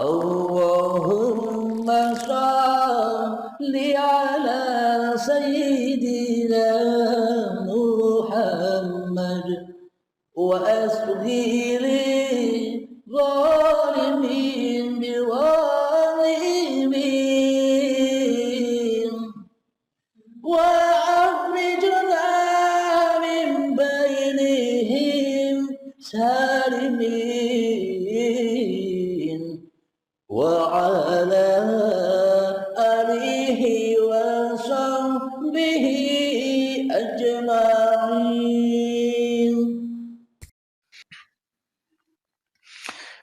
Allahumma shalli ala sayyidina Muhammad wa asghiri zalimin biwalimin wa akhrijna min bainihim salimin wa ala alihi wa sahbihi ajma'in.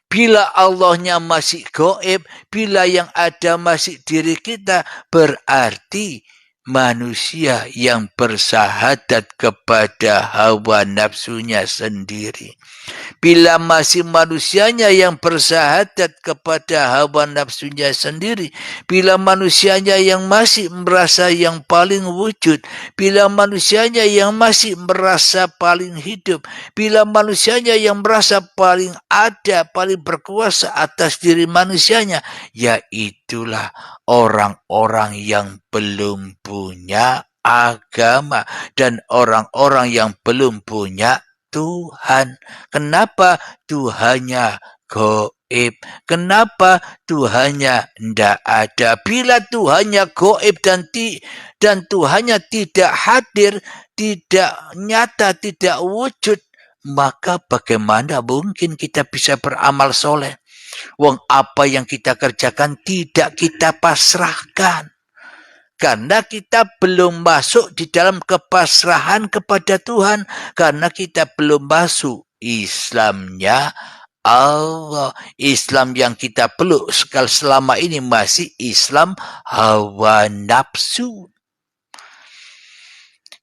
Bila Allahnya masih gaib, bila yang ada masih diri kita, berarti manusia yang bersahadat kepada hawa nafsunya sendiri. Bila masih manusianya yang bersahadat kepada hawa nafsunya sendiri, bila manusianya yang masih merasa yang paling wujud, bila manusianya yang masih merasa paling hidup, bila manusianya yang merasa paling ada, paling berkuasa atas diri manusianya, yaitulah orang-orang yang belum punya agama dan orang-orang yang belum punya Tuhan. Kenapa Tuhannya gaib? Kenapa Tuhannya tidak ada? Bila Tuhannya gaib dan Tuhannya tidak hadir, tidak nyata, tidak wujud, maka bagaimana mungkin kita bisa beramal soleh? Wong apa yang kita kerjakan tidak kita pasrahkan. Karena kita belum masuk di dalam kepasrahan kepada Tuhan. Karena kita belum masuk Islamnya Allah. Islam yang kita peluk selama ini masih Islam hawa nafsu.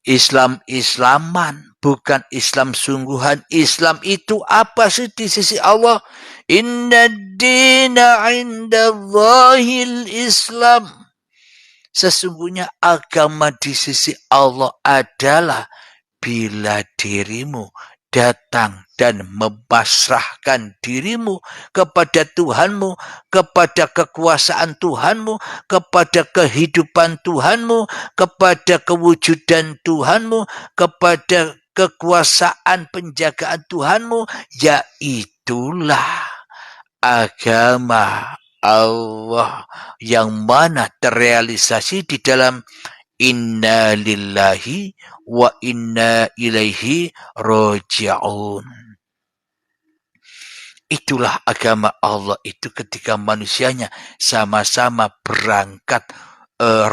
Islam-Islaman, bukan Islam sungguhan. Islam itu apa sih di sisi Allah? Inna dina indallahil Islam. Sesungguhnya agama di sisi Allah adalah bila dirimu datang dan memasrahkan dirimu kepada Tuhanmu, kepada kekuasaan Tuhanmu, kepada kehidupan Tuhanmu, kepada kewujudan Tuhanmu, kepada kekuasaan penjagaan Tuhanmu, yaitulah agama Allah yang mana terrealisasi di dalam inna lillahi wa inna ilaihi roji'un. Itulah agama Allah itu ketika manusianya sama-sama berangkat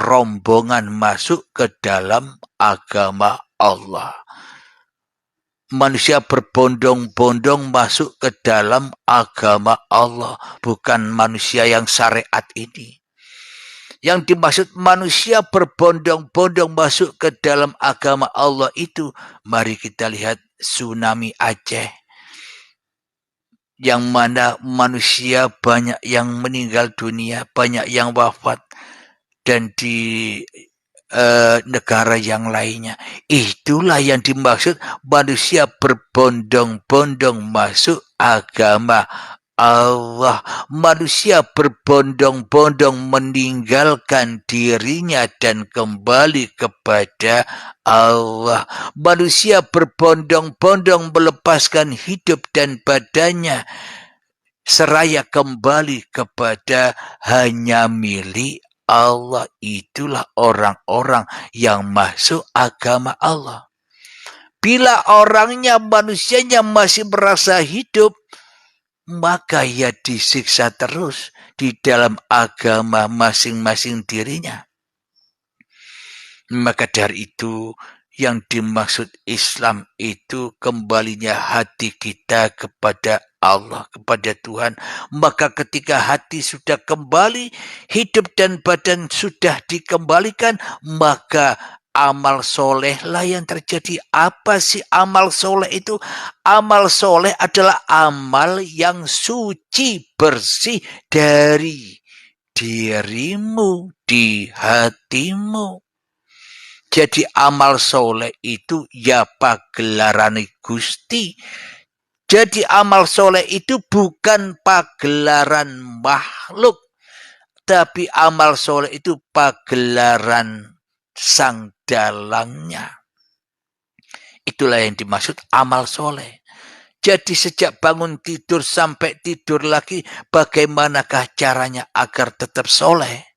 rombongan masuk ke dalam agama Allah. Manusia berbondong-bondong masuk ke dalam agama Allah, bukan manusia yang syariat ini. Yang dimaksud manusia berbondong-bondong masuk ke dalam agama Allah itu, mari kita lihat tsunami Aceh. Yang mana manusia banyak yang meninggal dunia, banyak yang wafat, dan di negara yang lainnya. Itulah yang dimaksud manusia berbondong-bondong masuk agama Allah. Manusia berbondong-bondong meninggalkan dirinya dan kembali kepada Allah. Manusia berbondong-bondong melepaskan hidup dan badannya seraya kembali kepada hanya milik Allah. Itulah orang-orang yang masuk agama Allah. Bila orangnya, manusianya masih merasa hidup, maka ia disiksa terus di dalam agama masing-masing dirinya. Maka dari itu yang dimaksud Islam itu kembalinya hati kita kepada Allah, kepada Tuhan. Maka ketika hati sudah kembali, hidup dan badan sudah dikembalikan, maka amal solehlah yang terjadi. Apa sih amal soleh itu? Amal soleh adalah amal yang suci, bersih dari dirimu, di hatimu. Jadi amal soleh itu ya pagelarane Gusti. Jadi amal soleh itu bukan pagelaran makhluk, tapi amal soleh itu pagelaran sang dalangnya. Itulah yang dimaksud amal soleh. Jadi sejak bangun tidur sampai tidur lagi, bagaimanakah caranya agar tetap soleh?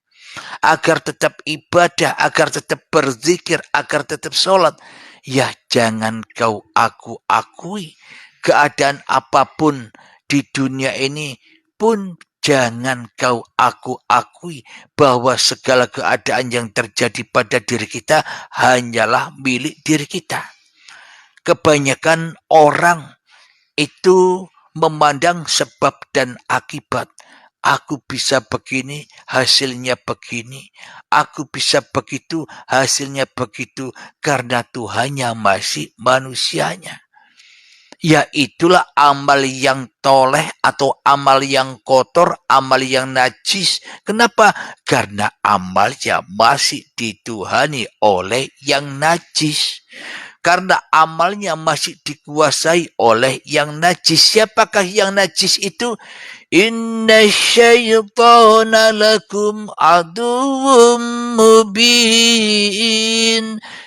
Agar tetap ibadah, agar tetap berzikir, agar tetap sholat. Ya jangan kau akui keadaan apapun di dunia ini pun jangan kau akui bahwa segala keadaan yang terjadi pada diri kita hanyalah milik diri kita. Kebanyakan orang itu memandang sebab dan akibat. Aku bisa begini, hasilnya begini. Aku bisa begitu, hasilnya begitu. Karena Tuhannya masih manusianya. Ya itulah amal yang toleh atau amal yang kotor, amal yang najis. Kenapa? Karena amalnya masih dituhani oleh yang najis. Karena amalnya masih dikuasai oleh yang najis. Siapakah yang najis itu? Inna syaitana lakum aduwwum mubin.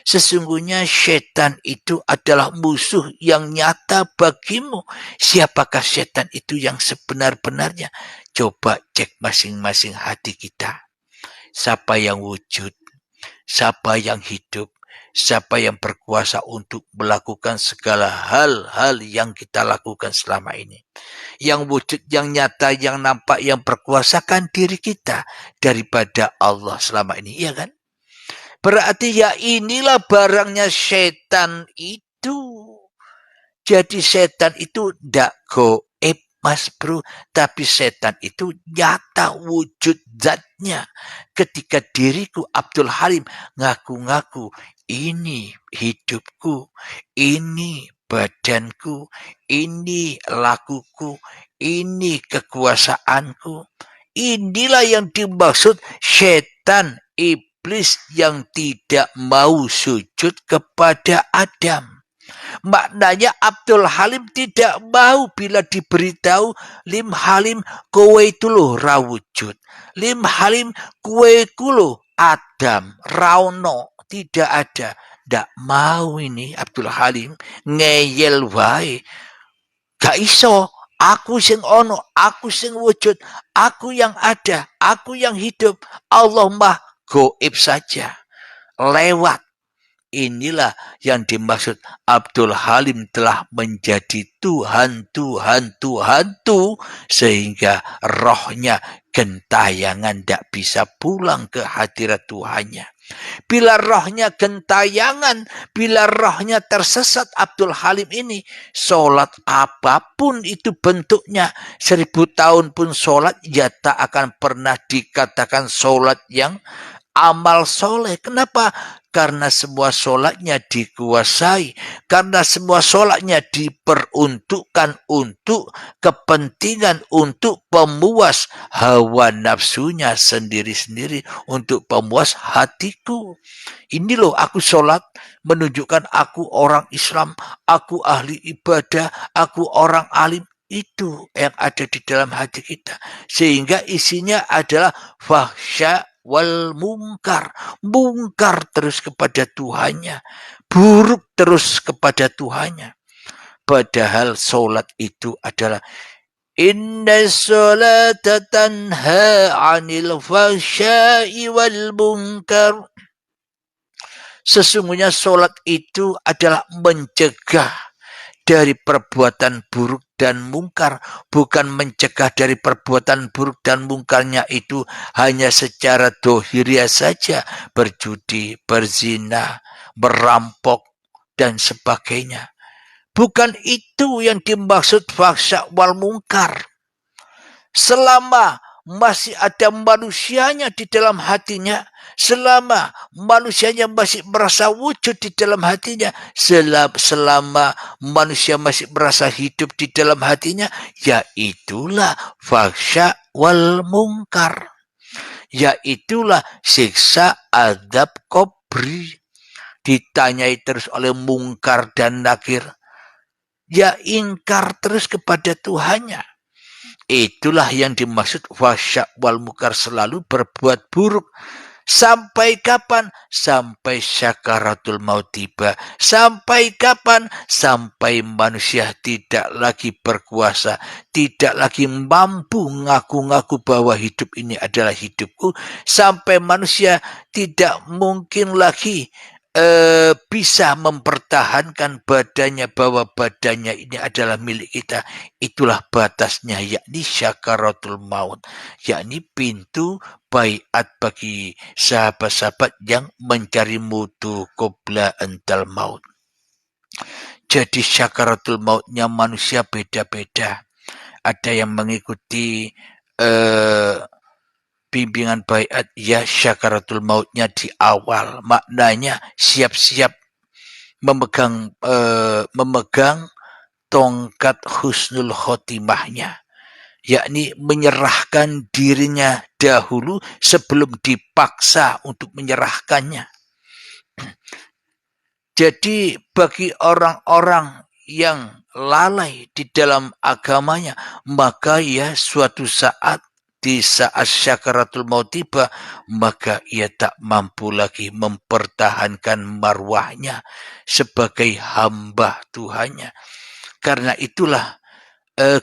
Sesungguhnya setan itu adalah musuh yang nyata bagimu. Siapakah setan itu yang sebenar-benarnya? Coba cek masing-masing hati kita. Siapa yang wujud? Siapa yang hidup? Siapa yang berkuasa untuk melakukan segala hal-hal yang kita lakukan selama ini? Yang wujud, yang nyata, yang nampak, yang berkuasa kan diri kita daripada Allah selama ini, iya kan? Berarti ya inilah barangnya setan itu. Jadi setan itu tidak goib, Mas Bro, tapi setan itu nyata wujud zatnya. Ketika diriku Abdul Halim ngaku-ngaku ini hidupku, ini badanku, ini lakuku, ini kekuasaanku. Inilah yang dimaksud setan, iblis yang tidak mau sujud kepada Adam. Maknanya Abdul Halim tidak mau bila diberitahu Lim Halim kowe itu loh rawujud. Lim Halim kowe itu loh Adam, Rauno, tidak ada. Tidak mau ini Abdul Halim ngeyel wae. Gak iso. Aku sing ono, aku sing wujud, aku yang ada, aku yang hidup. Allah mah goib saja. Lewat. Inilah yang dimaksud Abdul Halim telah menjadi Tuhan sehingga rohnya gentayangan tidak bisa pulang ke hadirat Tuhannya. Bila rohnya gentayangan, bila rohnya tersesat Abdul Halim ini, sholat apapun itu bentuknya, 1000 tahun pun sholat, ya tak akan pernah dikatakan sholat yang amal soleh. Kenapa? Karena semua sholatnya dikuasai. Karena semua sholatnya diperuntukkan untuk kepentingan, untuk pemuas hawa nafsunya sendiri-sendiri, untuk pemuas hatiku. Ini loh aku sholat, menunjukkan aku orang Islam, aku ahli ibadah, aku orang alim. Itu yang ada di dalam hati kita. Sehingga isinya adalah fahsya wal mungkar. Mungkar terus kepada Tuhannya. Buruk terus kepada Tuhannya. Padahal sholat itu adalah inna sholata tanha anil fahsya'i wal mungkar. Sesungguhnya sholat itu adalah mencegah dari perbuatan buruk dan mungkar, bukan mencegah dari perbuatan buruk dan mungkarnya itu hanya secara dohiriah saja, berjudi, berzina, merampok, dan sebagainya. Bukan itu yang dimaksud fahsya wal mungkar. Selama masih ada manusianya di dalam hatinya, selama manusianya masih merasa wujud di dalam hatinya, selama manusia masih merasa hidup di dalam hatinya, ya itulah fahsya wal mungkar. Ya itulah siksa azab kubri. Ditanyai terus oleh mungkar dan nakir. ya ingkar terus kepada Tuhannya. Itulah yang dimaksud wasyak wal mukar, selalu berbuat buruk. Sampai kapan? Sampai syakaratul maut tiba. Sampai kapan? Sampai manusia tidak lagi berkuasa, tidak lagi mampu ngaku-ngaku bahwa hidup ini adalah hidupku. Sampai manusia tidak mungkin lagi bisa mempertahankan badannya, bahwa badannya ini adalah milik kita. Itulah batasnya, yakni syakaratul maut, yakni pintu baiat bagi sahabat-sahabat yang mencari mutu qabla antal maut. Jadi syakaratul mautnya manusia beda-beda. Ada yang mengikuti bimbingan baiat, ya syakaratul mautnya di awal, maknanya siap-siap memegang tongkat husnul khotimahnya, yakni menyerahkan dirinya dahulu sebelum dipaksa untuk menyerahkannya. Jadi bagi orang-orang yang lalai di dalam agamanya, maka ya suatu saat, di saat syakaratul maut tiba, maka ia tak mampu lagi mempertahankan marwahnya sebagai hamba Tuhannya. Karena itulah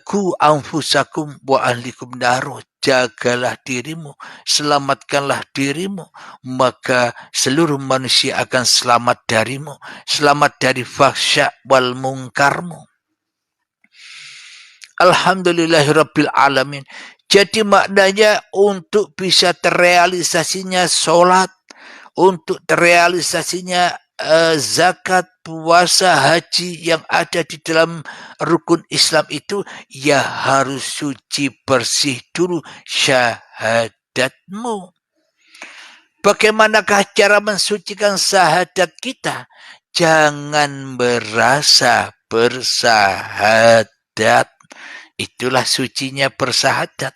ku anfusakum wa ahlikum naru, jagalah dirimu, selamatkanlah dirimu, maka seluruh manusia akan selamat darimu, selamat dari fahsya wal mungkarmu. Alhamdulillahirabbil alamin. Jadi maknanya untuk bisa terrealisasinya sholat, untuk terrealisasinya zakat, puasa, haji yang ada di dalam rukun Islam itu, ya harus suci bersih dulu syahadatmu. Bagaimanakah cara mensucikan syahadat kita? Jangan merasa bersahadat. Itulah sucinya bersahadat.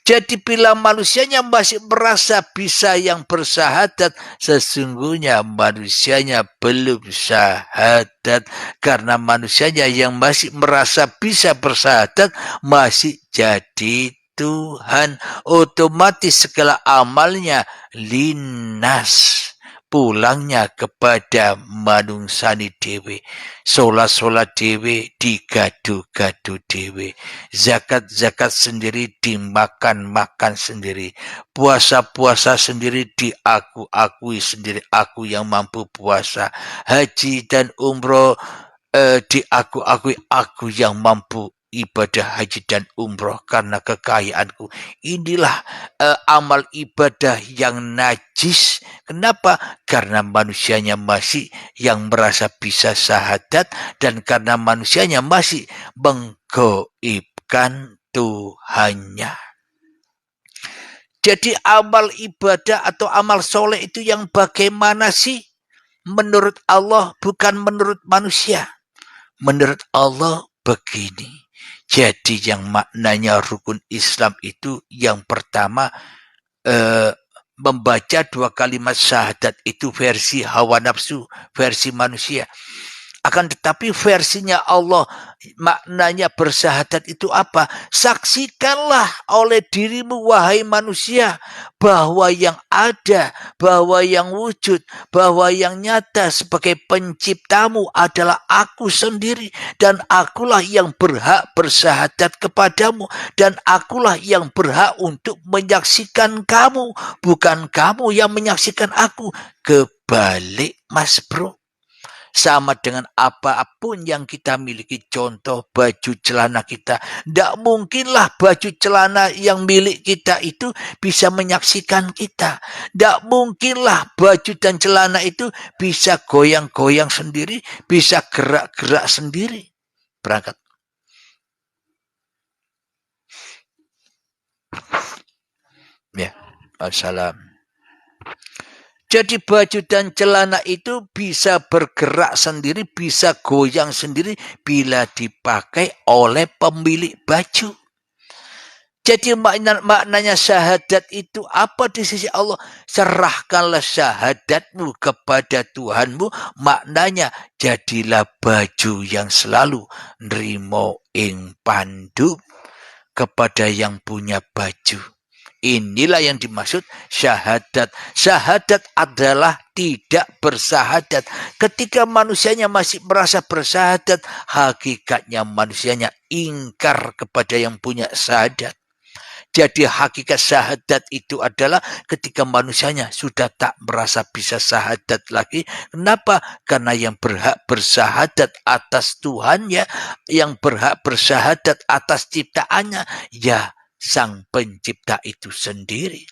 Jadi bila manusianya masih merasa bisa yang bersahadat, sesungguhnya manusianya belum syahadat. Karena manusianya yang masih merasa bisa bersahadat masih jadi Tuhan. Otomatis segala amalnya linnas, pulangnya kepada manungsani dewe. Solat-solat dewe, digadu-gadu dewe. Zakat-zakat sendiri, dimakan-makan sendiri. Puasa-puasa sendiri, diaku-akui sendiri. Aku yang mampu puasa. Haji dan umroh diaku-akui, aku yang mampu ibadah haji dan umroh karena kekayaanku. Inilah amal ibadah yang najis. Kenapa? Karena manusianya masih yang merasa bisa syahadat, dan karena manusianya masih menggoibkan Tuhannya. Jadi amal ibadah atau amal soleh itu yang bagaimana sih? Menurut Allah, bukan menurut manusia. Menurut Allah begini. Jadi yang maknanya rukun Islam itu yang pertama, membaca 2 kalimat syahadat itu versi hawa nafsu, versi manusia. Akan tetapi versinya Allah, maknanya bersyahadat itu apa? Saksikanlah oleh dirimu wahai manusia, bahwa yang ada, bahwa yang wujud, bahwa yang nyata sebagai penciptamu adalah aku sendiri, dan akulah yang berhak bersyahadat kepadamu, dan akulah yang berhak untuk menyaksikan kamu, bukan kamu yang menyaksikan aku. Kebalik, Mas Bro. Sama dengan apapun yang kita miliki, contoh baju celana kita. Tidak mungkinlah baju celana yang milik kita itu bisa menyaksikan kita. Tidak mungkinlah baju dan celana itu bisa goyang-goyang sendiri, bisa gerak-gerak sendiri. Berangkat. Ya, assalam. Jadi baju dan celana itu bisa bergerak sendiri, bisa goyang sendiri bila dipakai oleh pemilik baju. Jadi maknanya syahadat itu apa di sisi Allah? Serahkanlah syahadatmu kepada Tuhanmu. Maknanya jadilah baju yang selalu nrimo ing pandu kepada yang punya baju. Inilah yang dimaksud syahadat. Syahadat adalah tidak bersahadat. Ketika manusianya masih merasa bersahadat, hakikatnya manusianya ingkar kepada yang punya syahadat. Jadi hakikat syahadat itu adalah ketika manusianya sudah tak merasa bisa syahadat lagi. Kenapa? Karena yang berhak bersyahadat atas Tuhannya, yang berhak bersyahadat atas ciptaannya, ya Sang Pencipta itu sendiri.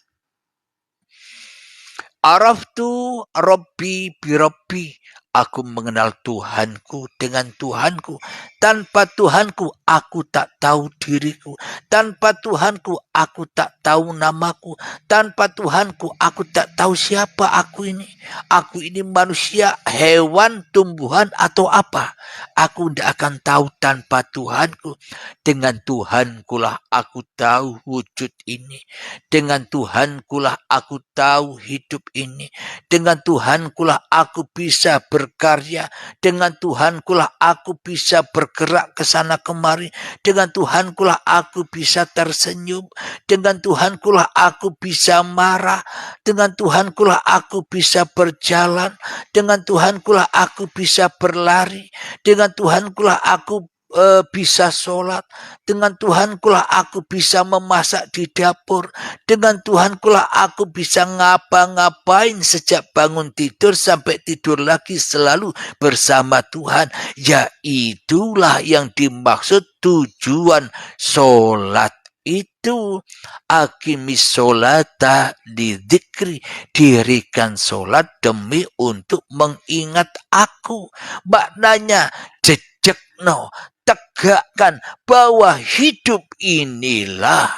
Araftu Rabbi birabbi. Aku mengenal Tuhanku dengan Tuhanku. Tanpa Tuhanku, aku tak tahu diriku. Tanpa Tuhanku, aku tak tahu namaku. Tanpa Tuhanku, aku tak tahu siapa aku ini. Aku ini manusia, hewan, tumbuhan, atau apa. Aku tidak akan tahu tanpa Tuhanku. Dengan Tuhanku lah aku tahu wujud ini. Dengan Tuhanku lah aku tahu hidup ini. Dengan Tuhanku lah aku bisa berkarya. Dengan Tuhanku lah aku bisa bergerak ke sana kemari. Dengan Tuhanku lah aku bisa tersenyum. Dengan Tuhanku lah aku bisa marah. Dengan Tuhanku lah aku bisa berjalan. Dengan Tuhanku lah aku bisa berlari. Dengan Tuhanku lah aku bisa sholat. Dengan Tuhankulah aku bisa memasak di dapur. Dengan Tuhankulah aku bisa ngapa-ngapain sejak bangun tidur sampai tidur lagi selalu bersama Tuhan. Ya itulah yang dimaksud tujuan sholat itu. Aqimis sholata lidzikri. Dirikan sholat demi untuk mengingat aku. Maknanya jejekno, tegakkan bahwa hidup inilah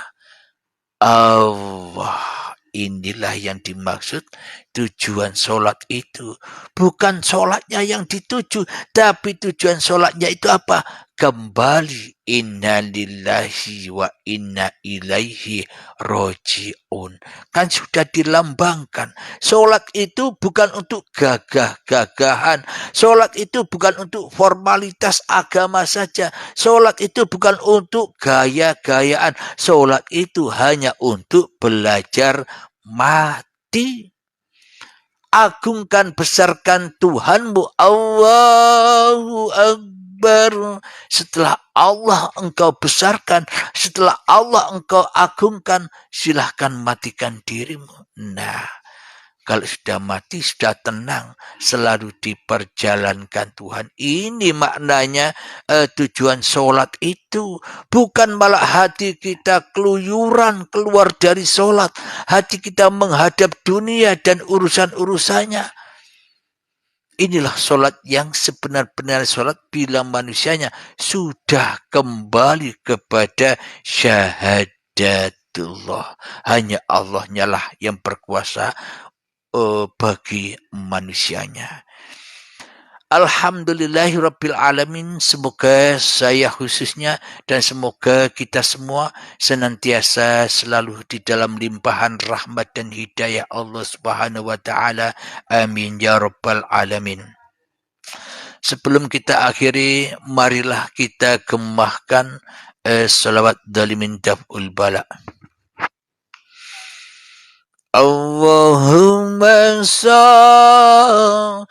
Allah. Inilah yang dimaksud tujuan sholat itu. Bukan sholatnya yang dituju, tapi tujuan sholatnya itu apa? Kembali. Inna lillahi wa inna ilaihi roji'un. Kan sudah dilambangkan. Sholat itu bukan untuk gagah-gagahan. Sholat itu bukan untuk formalitas agama saja. Sholat itu bukan untuk gaya-gayaan. Sholat itu hanya untuk belajar mati. Agungkan, besarkan Tuhanmu. Allahu Akbar. Setelah Allah engkau besarkan, setelah Allah engkau agungkan, silahkan matikan dirimu. Nah, kalau sudah mati, sudah tenang, selalu diperjalankan Tuhan. Ini maknanya tujuan sholat itu. Bukan malah hati kita keluyuran keluar dari sholat. Hati kita menghadap dunia dan urusan-urusannya. Inilah sholat yang sebenar-benar sholat bila manusianya sudah kembali kepada syahadatullah. Hanya Allah lah yang berkuasa bagi manusianya. Alhamdulillahirabbil alamin. Semoga saya khususnya dan semoga kita semua senantiasa selalu di dalam limpahan rahmat dan hidayah Allah Subhanahu wa taala. Amin ya rabbal alamin. Sebelum kita akhiri, marilah kita gemahkan salawat dalimin daf'ul bala. Allahumma salli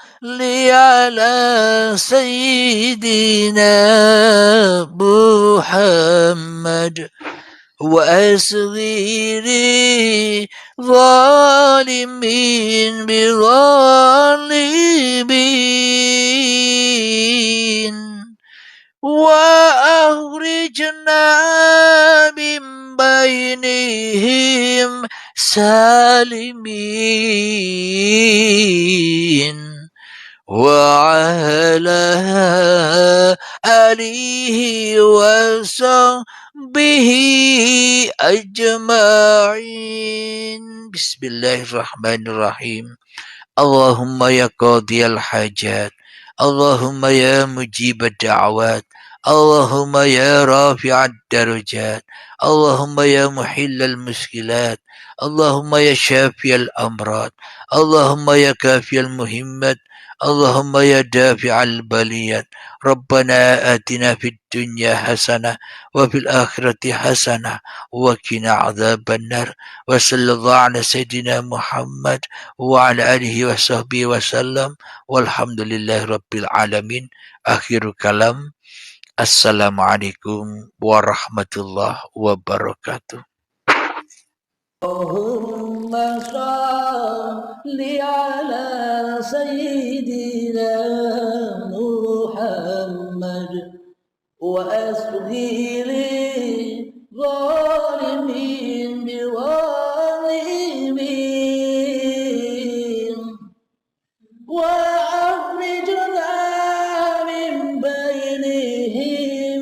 ala sayyidina Muhammad wa asghiri zalimin bi zalimin wa akhrijna min bainihim salimin wa ala alihi wa sahbihi ajma'in. Bismillahirrahmanirrahim. Allahumma ya qadiyal hajat, اللهم يا مجيب الدعوات، اللهم يا رافع الدرجات، اللهم يا محل المشكلات، اللهم يا شافي الأمراض، اللهم يا كافي المهمات، اللهم يا دافع البليات. ربنا آتنا في الدنيا حسنة وفي الآخرة حسنة وقنا عذاب النار. وصلى الله على سيدنا محمد وعلى آله وصحبه وسلم والحمد لله رب العالمين. Akhir kalam. Assalamualaikum warahmatullahi wabarakatuh. اللهم صل على سيدنا محمد وأسغي للظالمين بظالمين وأخرجنا من بينهم